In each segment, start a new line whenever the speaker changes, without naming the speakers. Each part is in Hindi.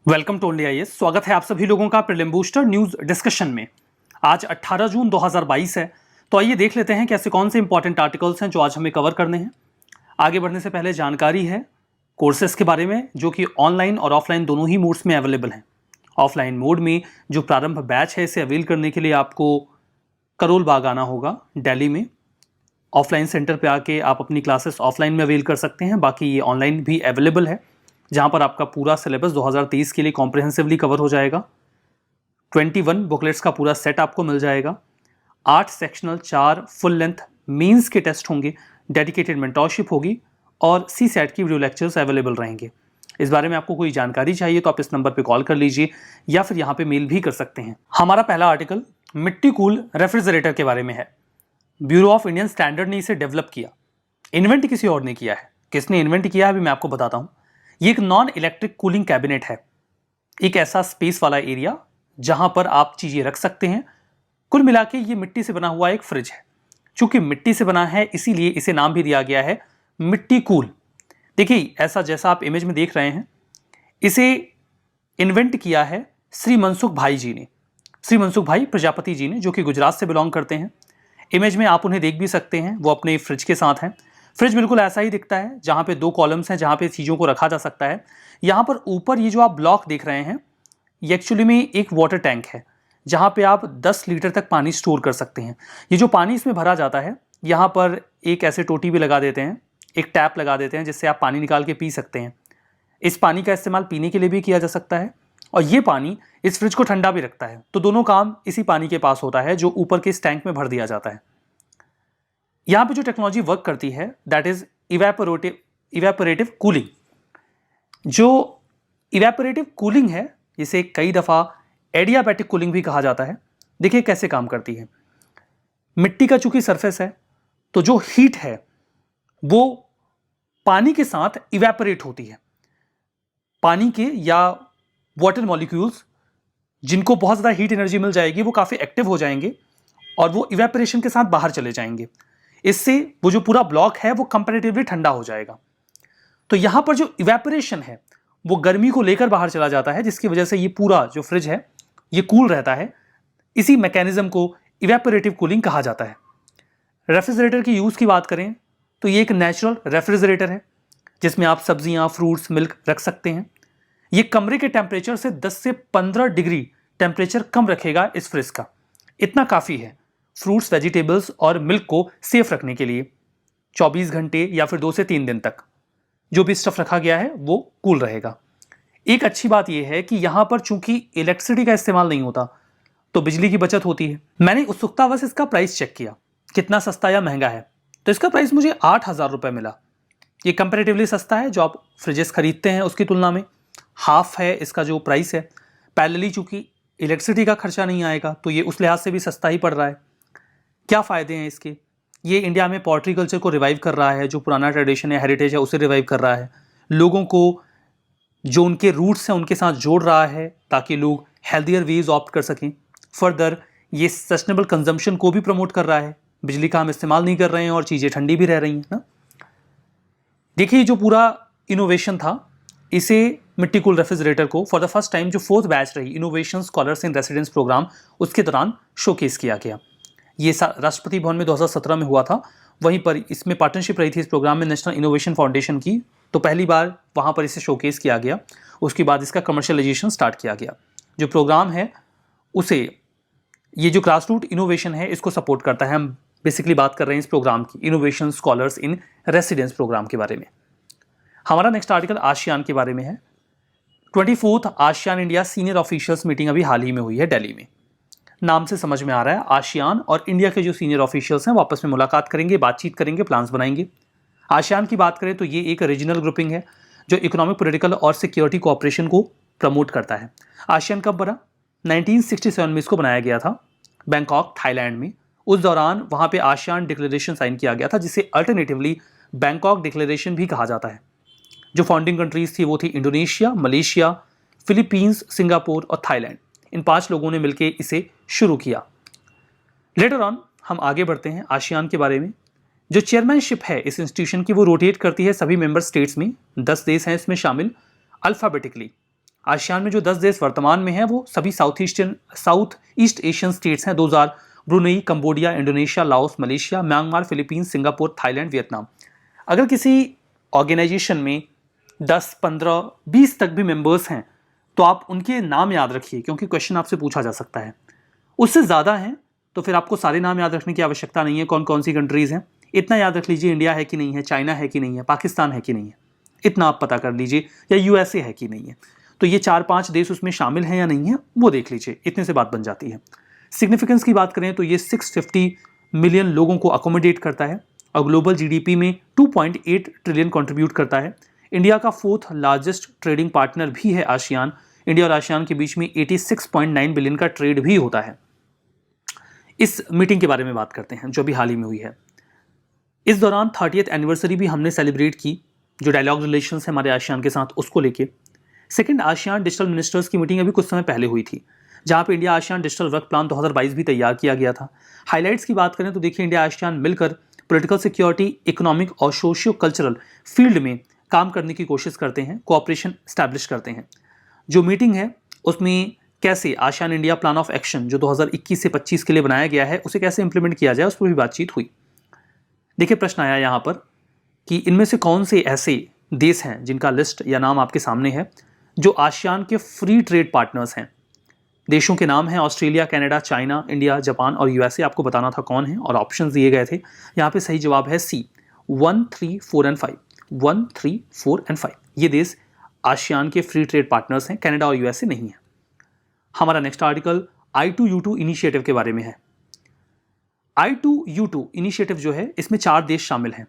Welcome to India IAS. स्वागत है आप सभी लोगों का प्रीलिम बूस्टर न्यूज डिस्कशन में। आज 18 जून 2022 है, तो आइए देख लेते हैं कि ऐसे कौन से इंपॉर्टेंट आर्टिकल्स हैं जो आज हमें कवर करने हैं। आगे बढ़ने से पहले जानकारी है कोर्सेज के बारे में, जो कि ऑनलाइन और ऑफलाइन दोनों ही मोड्स में अवेलेबल हैं। ऑफलाइन मोड में जो प्रारंभ बैच है, इसे अवेल करने के लिए आपको करोल बाग आना होगा दिल्ली में। ऑफलाइन सेंटर पे आके आप अपनी क्लासेस ऑफलाइन में अवेल कर सकते हैं। बाकी ये ऑनलाइन भी अवेलेबल है, जहां पर आपका पूरा सिलेबस 2023 के लिए कॉम्प्रिहेंसिवली कवर हो जाएगा। 21 बुकलेट्स का पूरा सेट आपको मिल जाएगा। 8 सेक्शनल, 4 फुल लेंथ मीन्स के टेस्ट होंगे, डेडिकेटेड मेंटोरशिप होगी और सी सेट की वीडियो लेक्चर्स अवेलेबल रहेंगे। इस बारे में आपको कोई जानकारी चाहिए तो आप इस नंबर पर कॉल कर लीजिए या फिर यहाँ पे मेल भी कर सकते हैं। हमारा पहला आर्टिकल मिट्टी कूल रेफ्रिजरेटर के बारे में है। ब्यूरो ऑफ इंडियन स्टैंडर्ड ने इसे डेवलप किया। इन्वेंट किसी और ने किया है। किसने इन्वेंट किया है अभी मैं आपको बताता हूं। ये एक नॉन इलेक्ट्रिक कूलिंग कैबिनेट है, एक ऐसा स्पेस वाला एरिया जहां पर आप चीजें रख सकते हैं। कुल मिला के ये मिट्टी से बना हुआ एक फ्रिज है। चूंकि मिट्टी से बना है इसीलिए इसे नाम भी दिया गया है मिट्टी कूल। देखिए, ऐसा जैसा आप इमेज में देख रहे हैं, इसे इन्वेंट किया है श्री मनसुख भाई जी ने, श्री मनसुख भाई प्रजापति जी ने, जो कि गुजरात से बिलोंग करते हैं। इमेज में आप उन्हें देख भी सकते हैं, वो अपने फ्रिज के साथ हैं। फ्रिज बिल्कुल ऐसा ही दिखता है, जहां पे 2 कॉलम्स हैं जहां पे चीज़ों को रखा जा सकता है। यहां पर ऊपर ये जो आप ब्लॉक देख रहे हैं, ये एक्चुअली में एक वाटर टैंक है, जहां पे आप 10 लीटर तक पानी स्टोर कर सकते हैं। ये जो पानी इसमें भरा जाता है, यहाँ पर एक ऐसे टोटी भी लगा देते हैं, एक टैप लगा देते हैं, जिससे आप पानी निकाल के पी सकते हैं। इस पानी का इस्तेमाल पीने के लिए भी किया जा सकता है और ये पानी इस फ्रिज को ठंडा भी रखता है। तो दोनों काम इसी पानी के पास होता है, जो ऊपर के इस टैंक में भर दिया जाता है। यहां पे जो टेक्नोलॉजी वर्क करती है दैट इज इवेपोरेटिव कूलिंग। जो इवेपोरेटिव कूलिंग है, जिसे कई दफा एडियाबैटिक कूलिंग भी कहा जाता है। देखिए कैसे काम करती है। मिट्टी का चूंकि सरफेस है, तो जो हीट है वो पानी के साथ इवेपोरेट होती है। पानी के या वाटर मॉलिक्यूल्स जिनको बहुत ज्यादा हीट एनर्जी मिल जाएगी, वो काफी एक्टिव हो जाएंगे और वो इवेपोरेशन के साथ बाहर चले जाएंगे। इससे वो जो पूरा ब्लॉक है वो कंपैरेटिवली ठंडा हो जाएगा। तो यहां पर जो इवेपोरेशन है वो गर्मी को लेकर बाहर चला जाता है, जिसकी वजह से ये पूरा जो फ्रिज है ये कूल रहता है। इसी मैकेनिज्म को इवेपोरेटिव कूलिंग कहा जाता है। रेफ्रिजरेटर की यूज की बात करें तो ये एक नेचुरल रेफ्रिजरेटर है, जिसमें आप सब्जियां, फ्रूट्स, मिल्क रख सकते हैं। ये कमरे के टेम्परेचर से 10 से 15 डिग्री टेम्परेचर कम रखेगा इस फ्रिज का। इतना काफी है फ्रूट्स, वेजिटेबल्स और मिल्क को सेफ रखने के लिए। 24 घंटे या फिर 2 से 3 दिन तक जो भी स्टफ रखा गया है वो कूल रहेगा। एक अच्छी बात यह है कि यहां पर चूंकि इलेक्ट्रिसिटी का इस्तेमाल नहीं होता, तो बिजली की बचत होती है। मैंने उत्सुकतावश इसका प्राइस चेक किया, कितना सस्ता या महंगा है। तो इसका प्राइस मुझे 8,000 रुपये मिला। ये कंपेरेटिवली सस्ता है, जो आप फ्रिजेस खरीदते हैं उसकी तुलना में हाफ है इसका जो प्राइस है। पैरेलली चूंकि इलेक्ट्रिसिटी का खर्चा नहीं आएगा, तो ये उस लिहाज से भी सस्ता ही पड़ रहा है। क्या फ़ायदे हैं इसके? ये इंडिया में पॉल्ट्री कल्चर को रिवाइव कर रहा है, जो पुराना ट्रेडिशन है, हेरिटेज है, उसे रिवाइव कर रहा है। लोगों को जो उनके रूट्स हैं उनके साथ जोड़ रहा है, ताकि लोग हेल्दियर वेज ऑप्ट कर सकें। फर्दर ये सस्टेनेबल कंजम्पशन को भी प्रमोट कर रहा है। बिजली का हम इस्तेमाल नहीं कर रहे हैं और चीज़ें ठंडी भी रह रही हैं ना। देखिए, जो पूरा इनोवेशन था, इसे मिट्टी कूल रेफ्रिजरेटर को फॉर द फर्स्ट टाइम जो 4th बैच रही innovation scholars in residence program, उसके दौरान शोकेस किया गया। ये राष्ट्रपति भवन में 2017 में हुआ था। वहीं पर इसमें पार्टनरशिप रही थी इस प्रोग्राम में नेशनल इनोवेशन फाउंडेशन की। तो पहली बार वहाँ पर इसे शोकेस किया गया। उसके बाद इसका कमर्शियलाइजेशन स्टार्ट किया गया। जो प्रोग्राम है उसे, ये जो ग्रास रूट इनोवेशन है, इसको सपोर्ट करता है। हम बेसिकली बात कर रहे हैं इस प्रोग्राम की, innovation scholars in residence program के बारे में। हमारा नेक्स्ट आर्टिकल आसियान के बारे में है। 24th ASEAN India senior officials meeting अभी हाल ही में हुई है दिल्ली में। नाम से समझ में आ रहा है, आसियान और इंडिया के जो सीनियर ऑफिशियल्स हैं वो आपस में मुलाकात करेंगे, बातचीत करेंगे, प्लान्स बनाएंगे। आसियान की बात करें तो ये एक रीजनल ग्रुपिंग है जो इकोनॉमिक, पॉलिटिकल और सिक्योरिटी कोऑपरेशन को प्रमोट करता है। आसियान कब बना? 1967 में इसको बनाया गया था बैंकॉक, थाईलैंड में। उस दौरान वहाँ पे आसियान डिक्लेरेशन साइन किया गया था, जिसे अल्टरनेटिवली बैंकॉक डिक्लेरेशन भी कहा जाता है। जो फाउंडिंग कंट्रीज थी वो थी इंडोनेशिया, मलेशिया, फिलीपींस, सिंगापुर और थाईलैंड। इन 5 लोगों ने मिलकर इसे शुरू किया। लेटर ऑन हम आगे बढ़ते हैं आसियान के बारे में। जो चेयरमैनशिप है इस इंस्टीट्यूशन की, वो रोटेट करती है सभी मेंबर स्टेट्स में। 10 देश हैं इसमें शामिल अल्फाबेटिकली। आसियान में जो 10 देश वर्तमान में हैं वो सभी साउथ ईस्ट एशियन स्टेट्स हैं। 2000 Brunei, Cambodia, Indonesia, Laos, Malaysia, Myanmar, Philippines, Singapore, Thailand, Vietnam. अगर किसी ऑर्गेनाइजेशन में 10, 15, 20 तक भी मेंबर्स हैं तो आप उनके नाम याद रखिए, क्योंकि क्वेश्चन आपसे पूछा जा सकता है। उससे ज़्यादा हैं तो फिर आपको सारे नाम याद रखने की आवश्यकता नहीं है, कौन कौन सी कंट्रीज़ हैं। इतना याद रख लीजिए, इंडिया है कि नहीं है, चाइना है कि नहीं है, पाकिस्तान है कि नहीं है, इतना आप पता कर लीजिए, या यूएसए है कि नहीं है। तो ये 4-5 देश उसमें शामिल हैं या नहीं है वो देख लीजिए, इतने से बात बन जाती है। सिग्निफिकेंस की बात करें तो ये 650 मिलियन लोगों को अकोमोडेट करता है और ग्लोबल जीडीपी में 2.8 ट्रिलियन कंट्रीब्यूट करता है। इंडिया का 4th लार्जेस्ट ट्रेडिंग पार्टनर भी है आसियान। इंडिया और आसियान के बीच में 86.9 बिलियन का ट्रेड भी होता है। इस मीटिंग के बारे में बात करते हैं जो अभी हाल ही में हुई है। इस दौरान 30th एनिवर्सरी भी हमने सेलिब्रेट की, जो डायलॉग रिलेशंस है हमारे आसियान के साथ उसको लेके। सेकंड आसियान डिजिटल मिनिस्टर्स की मीटिंग अभी कुछ समय पहले हुई थी, जहां पे India ASEAN digital work plan 2022 भी तैयार किया गया था। हाइलाइट्स की बात करें तो देखिए, इंडिया आसियान मिलकर पॉलिटिकल सिक्योरिटी, इकोनॉमिक और सोशियो कल्चरल फील्ड में काम करने की कोशिश करते हैं, कोऑपरेशन स्टैब्लिश करते हैं। जो मीटिंग है उसमें कैसे ASEAN India plan of action जो 2021 से 25 के लिए बनाया गया है उसे कैसे इंप्लीमेंट किया जाए उस पर भी बातचीत हुई। देखिए, प्रश्न आया यहाँ पर कि इनमें से कौन से ऐसे देश हैं जिनका लिस्ट या नाम आपके सामने है जो आसियान के फ्री ट्रेड पार्टनर्स हैं। देशों के नाम हैं Australia, Canada, China, India, Japan और यूएसए। आपको बताना था कौन है और ऑप्शंस दिए गए थे। यहाँ पे सही जवाब है सी, 1, 3, 4 एंड 5। 1, 3, 4 एंड 5 ये देश आसियान के फ्री ट्रेड पार्टनर्स हैं, कनाडा और यूएसए नहीं है। हमारा नेक्स्ट आर्टिकल I2U2 इनिशिएटिव के बारे में है। I2U2 इनिशिएटिव जो है इसमें 4 देश शामिल हैं।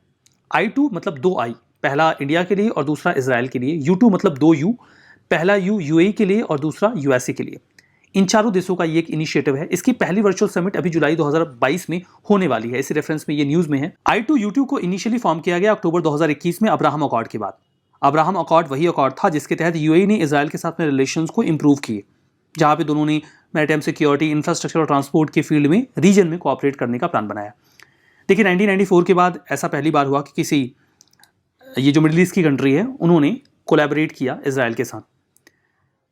I2 मतलब 2 I, पहला इंडिया के लिए और दूसरा इजराइल के लिए। U2 मतलब 2 U, पहला U यूएई के लिए और दूसरा यूएसए के लिए। इन चारों देशों का ये एक इनिशिएटिव है। इसकी पहली वर्चुअल समिट अभी जुलाई 2022 में होने वाली है। इसी रेफरेंस में ये न्यूज में है। I2U2 को इनिशियली फॉर्म किया गया अक्टूबर 2021 में अब्राहम अकॉर्ड के बाद। अब्राहम अकॉर्ड वही अकॉर्ड था जिसके तहत यूएई ने इजराइल के साथ में रिलेशंस को इंप्रूव किए, जहां पे दोनों ने मैरीटाइम सिक्योरिटी, इंफ्रास्ट्रक्चर और ट्रांसपोर्ट के फील्ड में रीजन में कोऑपरेट करने का प्लान बनाया। देखिए, 1994 के बाद ऐसा पहली बार हुआ कि किसी ये जो मिडिल ईस्ट की कंट्री है उन्होंने कोलैबोरेट किया इजराइल के साथ।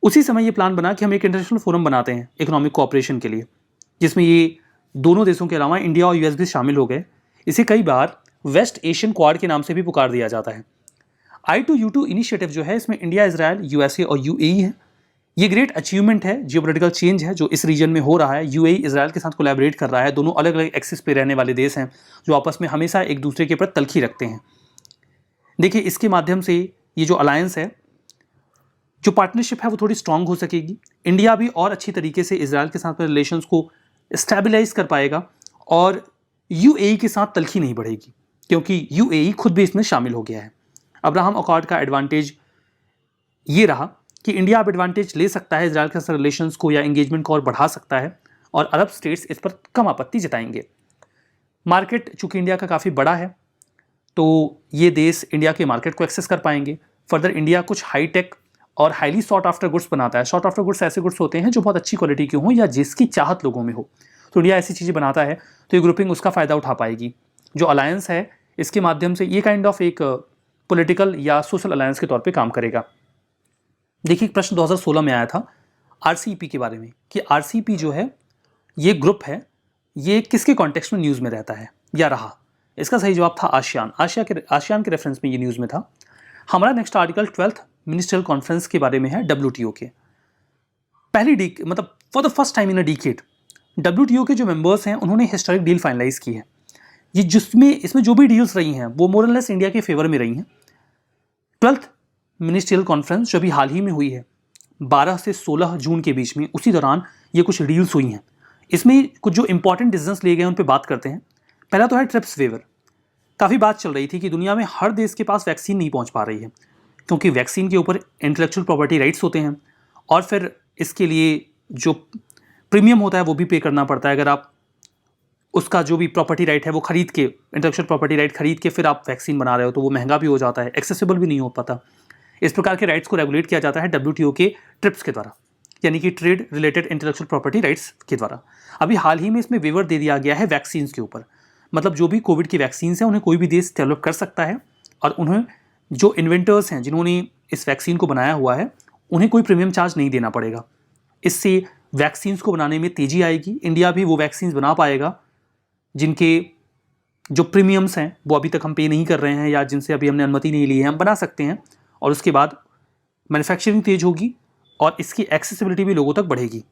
उसी समय ये प्लान बना कि हम एक इंटरनेशनल फोरम बनाते हैं इकोनॉमिक कोऑपरेशन के लिए, जिसमें ये दोनों देशों के अलावा इंडिया और यूएस भी शामिल हो गए। इसे कई बार वेस्ट एशियन क्वाड के नाम से भी पुकार दिया जाता है। I2U2 इनिशिएटिव जो है इसमें इंडिया, इजराइल, यूएसए और यूएई है। ये ग्रेट अचीवमेंट है, जियोपॉलिटिकल चेंज है जो इस रीजन में हो रहा है। यूएई इजराइल के साथ कोलैबोरेट कर रहा है। दोनों अलग अलग एक्सिस पे रहने वाले देश हैं जो आपस में हमेशा एक दूसरे के प्रति तलखी रखते हैं। देखिए, इसके माध्यम से ये जो अलायंस है, जो पार्टनरशिप है वो थोड़ी स्ट्रांग हो सकेगी। इंडिया भी और अच्छी तरीके से इजराइल के साथ में रिलेशंस को स्टेबलाइज कर पाएगा और यूएई के साथ तलखी नहीं बढ़ेगी, क्योंकि यूएई खुद भी इसमें शामिल हो गया है। अब्राहम अकॉर्ड का एडवांटेज ये रहा कि इंडिया अब एडवांटेज ले सकता है इजराइल के साथ रिलेशंस को या एंगेजमेंट को और बढ़ा सकता है, और अरब स्टेट्स इस पर कम आपत्ति जताएंगे। मार्केट चूंकि इंडिया का काफ़ी बड़ा है तो ये देश इंडिया के मार्केट को एक्सेस कर पाएंगे। फर्दर इंडिया कुछ हाईटेक और हाईली सॉट आफ्टर गुड्स बनाता है। सॉट आफ्टर गुड्स ऐसे गुड्स होते हैं जो बहुत अच्छी क्वालिटी के हों या जिसकी चाहत लोगों में हो, तो इंडिया ऐसी चीज़ें बनाता है तो ये ग्रुपिंग उसका फ़ायदा उठा पाएगी। जो अलायंस है इसके माध्यम से ये काइंड ऑफ एक पॉलिटिकल या सोशल अलायंस के तौर पे काम करेगा। देखिए, एक प्रश्न 2016 में आया था आरसीईपी के बारे में कि आरसीईपी जो है ये ग्रुप है, ये किसके कॉन्टेक्स्ट में न्यूज़ में रहता है या रहा। इसका सही जवाब था आसियान। आसियान के रेफरेंस में ये न्यूज़ में था। हमारा next article 12th ministerial conference के बारे में है, WTO के। पहली मतलब for the first time in a decade WTO के जो मेंबर्स हैं उन्होंने हिस्टोरिक डील फाइनलाइज की है। ये इसमें जो भी डील्स रही हैं वो मोर और लेस इंडिया के फेवर में रही हैं। 12th मिनिस्ट्रियल कॉन्फ्रेंस जो अभी हाल ही में हुई है 12 से 16 जून के बीच में, उसी दौरान ये कुछ डील्स हुई हैं। इसमें कुछ जो इंपॉर्टेंट डिसीजंस लिए गए उन पर बात करते हैं। पहला तो है ट्रिप्स वेवर। काफ़ी बात चल रही थी कि दुनिया में हर देश के पास वैक्सीन नहीं पहुंच पा रही है, क्योंकि वैक्सीन के ऊपर इंटेलेक्चुअल प्रॉपर्टी राइट्स होते हैं और फिर इसके लिए जो प्रीमियम होता है वो भी पे करना पड़ता है। अगर आप उसका जो भी प्रॉपर्टी राइट है वो खरीद के, इंटेलेक्चुअल प्रॉपर्टी राइट खरीद के फिर आप वैक्सीन बना रहे हो तो वो महंगा भी हो जाता है, एक्सेसिबल भी नहीं हो पाता। इस प्रकार के राइट्स को रेगुलेट किया जाता है WTO के ट्रिप्स के द्वारा, यानी कि trade related intellectual property rights के द्वारा। अभी हाल ही में इसमें वेवर दे दिया गया है वैक्सीन के ऊपर। मतलब जो भी कोविड की वैक्सीन है उन्हें कोई भी देश डेवलप कर सकता है और उन्हें जो इन्वेंटर्स हैं जिन्होंने इस वैक्सीन को बनाया हुआ है उन्हें कोई प्रीमियम चार्ज नहीं देना पड़ेगा। इससे वैक्सीन्स को बनाने में तेजी आएगी। इंडिया भी वो वैक्सीन्स बना पाएगा जिनके जो प्रीमियम्स हैं वो अभी तक हम पे नहीं कर रहे हैं या जिनसे अभी हमने अनुमति नहीं ली है, हम बना सकते हैं। और उसके बाद मैन्युफैक्चरिंग तेज होगी और इसकी एक्सेसिबिलिटी भी लोगों तक बढ़ेगी।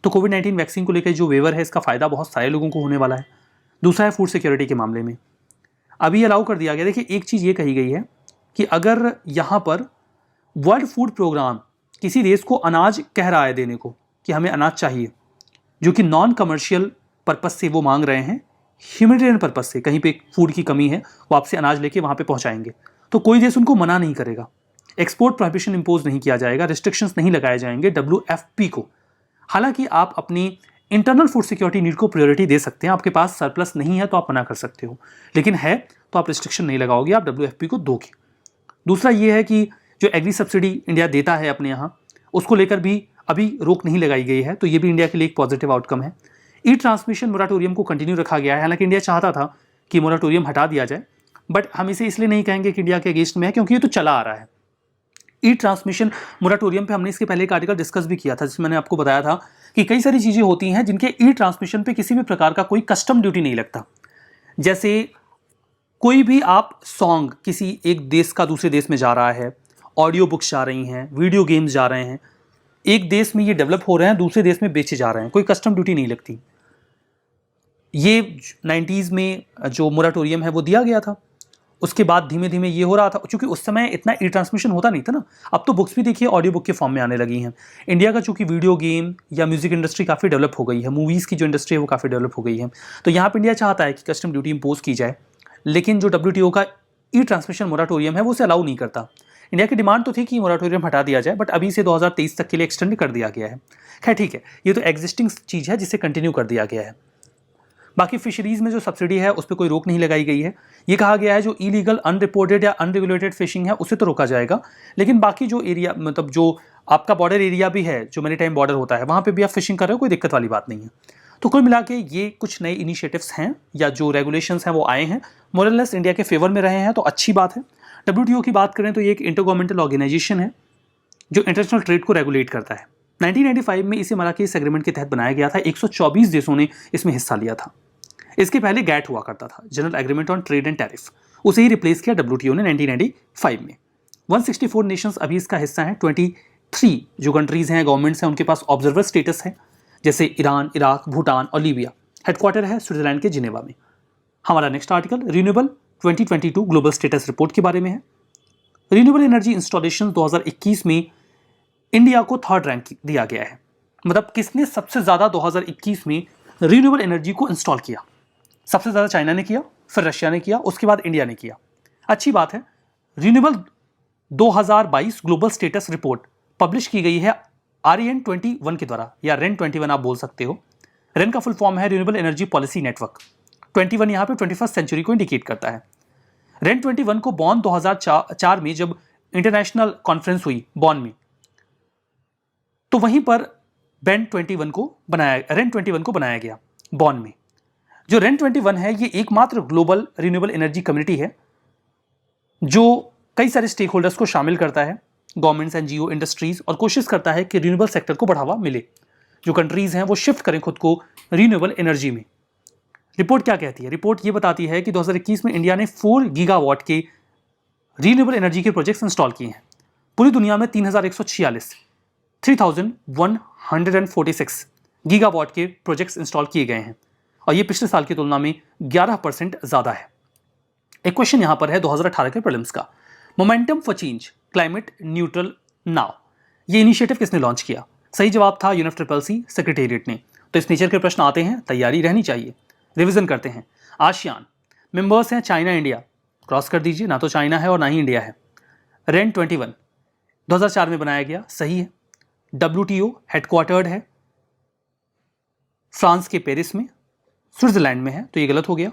तो कोविड-19 वैक्सीन को लेकर जो वेवर है, इसका फ़ायदा बहुत सारे लोगों को होने वाला है। दूसरा है फूड सिक्योरिटी के मामले में अभी अलाउ कर दिया गया। देखिए, एक चीज़ ये कही गई है कि अगर यहाँ पर वर्ल्ड फूड प्रोग्राम किसी देश को अनाज कह रहा है देने को कि हमें अनाज चाहिए, जो कि नॉन कमर्शियल पर्पस से वो मांग रहे हैं, ह्यूमैनिटेरियन पर्पस से, कहीं पे फूड की कमी है वो आपसे अनाज लेके वहाँ पे पहुँचाएंगे, तो कोई देश उनको मना नहीं करेगा। एक्सपोर्ट प्रोहिबिशन इम्पोज नहीं किया जाएगा, रिस्ट्रिक्शंस नहीं लगाए जाएंगे WFP को। हालांकि आप अपनी इंटरनल फूड सिक्योरिटी नीड को प्रायोरिटी दे सकते हैं। आपके पास सरप्लस नहीं है तो आप मना कर सकते हो, लेकिन है तो आप रिस्ट्रिक्शन नहीं लगाओगे, आप WFP को दोगे। दूसरा ये है कि जो एग्री सब्सिडी इंडिया देता है अपने यहाँ, उसको लेकर भी अभी रोक नहीं लगाई गई है, तो ये भी इंडिया के लिए एक पॉजिटिव आउटकम है। ई ट्रांसमिशन मोराटोरियम को कंटिन्यू रखा गया है। हालांकि इंडिया चाहता था कि मोराटोरियम हटा दिया जाए, बट हम इसे इसलिए नहीं कहेंगे कि इंडिया के अगेंस्ट में है, क्योंकि ये तो चला आ रहा है। ई ट्रांसमिशन मोराटोरियम पे हमने इसके पहले एक आर्टिकल डिस्कस भी किया था, जिसमें मैंने आपको बताया था कि कई सारी चीज़ें होती हैं जिनके ई ट्रांसमिशन पे किसी भी प्रकार का कोई कस्टम ड्यूटी नहीं लगता। जैसे कोई भी आप सॉन्ग किसी एक देश का दूसरे देश में जा रहा है, ऑडियो बुक्स जा रही हैं, वीडियो गेम्स जा रहे हैं, एक देश में ये डेवलप हो रहे हैं, दूसरे देश में बेचे जा रहे हैं, कोई कस्टम ड्यूटी नहीं लगती। ये 90s में जो मोराटोरियम है वो दिया गया था। उसके बाद धीमे धीमे ये हो रहा था, क्योंकि उस समय इतना ई ट्रांसमिशन होता नहीं था ना। अब तो बुक्स भी देखिए ऑडियो बुक के फॉर्म में आने लगी हैं। इंडिया का चूंकि वीडियो गेम या म्यूजिक इंडस्ट्री काफ़ी डेवलप हो गई है, मूवीज़ की जो इंडस्ट्री है वो काफ़ी डेवलप हो गई है, तो यहाँ पर इंडिया चाहता है कि कस्टम ड्यूटी इम्पोज की जाए, लेकिन जो WTO का ई ट्रांसमिशन मोराटोरियम है वो उसे अलाउ नहीं करता। इंडिया की डिमांड तो थी कि मोराटोरियम हटा दिया जाए, बट अभी से 2023 तक के लिए एक्सटेंड कर दिया गया है। खैर ठीक है, ये तो एग्जिस्टिंग चीज़ है जिसे कंटिन्यू कर दिया गया है। बाकी फिशरीज में जो सब्सिडी है उस पर कोई रोक नहीं लगाई गई है। ये कहा गया है जो इलीगल, अनरिपोर्टेड या अनरेगुलेटेड फिशिंग है उसे तो रोका जाएगा, लेकिन बाकी जो एरिया, मतलब जो आपका बॉर्डर एरिया भी है, जो मैरीटाइम बॉर्डर होता है, वहाँ पे भी आप फिशिंग कर रहे हो, कोई दिक्कत वाली बात नहीं है। तो कुल मिला के ये कुछ नए इनिशिएटिव्स हैं या जो रेगुलेशंस हैं वो आए हैं, मोरलेस इंडिया के फेवर में रहे हैं, तो अच्छी बात है। WTO की बात करें तो ये एक इंटरगवर्नमेंटल ऑर्गेनाइजेशन है जो इंटरनेशनल ट्रेड को रेगुलेट करता है। 1995 में इसे मराकेश एग्रीमेंट के तहत बनाया गया था। 124 देशों ने इसमें हिस्सा लिया था। इसके पहले गैट हुआ करता था, general agreement on trade and tariff, उसे ही रिप्लेस किया WTO ने 1995 में। 164 नेशंस अभी इसका हिस्सा हैं। 23 जो कंट्रीज हैं, गवर्नमेंट्स हैं, उनके पास ऑब्जर्वर स्टेटस है, जैसे ईरान, इराक, भूटान और लीबिया। हेडक्वार्टर है स्विट्जरलैंड के जिनेवा में। हमारा next article renewable 2022 global status report के बारे में है। रिन्यूएबल एनर्जी इंस्टॉलेशन 2021 में इंडिया को 3rd रैंक दिया गया है। मतलब किसने सबसे ज़्यादा 2021 में रिन्यूएबल एनर्जी को इंस्टॉल किया? सबसे ज़्यादा चाइना ने किया, फिर रशिया ने किया, उसके बाद इंडिया ने किया। अच्छी बात है। Renewable 2022 global status report publish की गई है REN 21 के द्वारा, या REN 21 आप बोल सकते हो। REN का फुल फॉर्म है रिन्यूएबल एनर्जी पॉलिसी नेटवर्क। 21 यहाँ पे 21st सेंचुरी को इंडिकेट करता है। REN 21 को बॉन 2004 में जब इंटरनेशनल कॉन्फ्रेंस हुई बॉन में, तो वहीं पर REN 21 को बनाया गया बॉन में। जो REN 21 है ये एकमात्र ग्लोबल रिन्यूएबल एनर्जी कम्युनिटी है जो कई सारे स्टेक होल्डर्स को शामिल करता है, गवर्नमेंट्स, NGO, इंडस्ट्रीज, और कोशिश करता है कि रिन्यूएबल सेक्टर को बढ़ावा मिले, जो कंट्रीज हैं वो शिफ्ट करें खुद को रिन्यूएबल एनर्जी में। रिपोर्ट क्या कहती है? रिपोर्ट ये बताती है कि 2021 में इंडिया ने 4 गीगावाट के रिन्यूएबल एनर्जी के प्रोजेक्ट्स इंस्टॉल किए हैं। पूरी दुनिया में 3146 गीगावाट के प्रोजेक्ट्स इंस्टॉल किए गए हैं, और ये पिछले साल की तुलना में 11% ज़्यादा है। एक क्वेश्चन यहाँ पर है 2018 के प्रीलिम्स का। Momentum for change climate neutral now, ये इनिशिएटिव किसने लॉन्च किया? सही जवाब था UNFCCC सेक्रेटेरिएट ने। तो इस नेचर के प्रश्न आते हैं, तैयारी रहनी चाहिए। रिवीजन करते हैं। आसियान मेंबर्स हैं चाइना, इंडिया, क्रॉस कर दीजिए, ना तो चाइना है और ना ही इंडिया है। REN 21 2004 में बनाया गया, सही है। WTO हेडक्वार्टर्ड है फ्रांस के पेरिस में, स्विट्जरलैंड में है, तो ये गलत हो गया।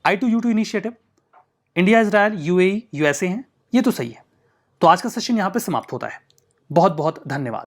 I2U2 initiative India, Israel, UAE, USA हैं, ये तो सही है। तो आज का सेशन यहाँ पे समाप्त होता है। बहुत बहुत धन्यवाद।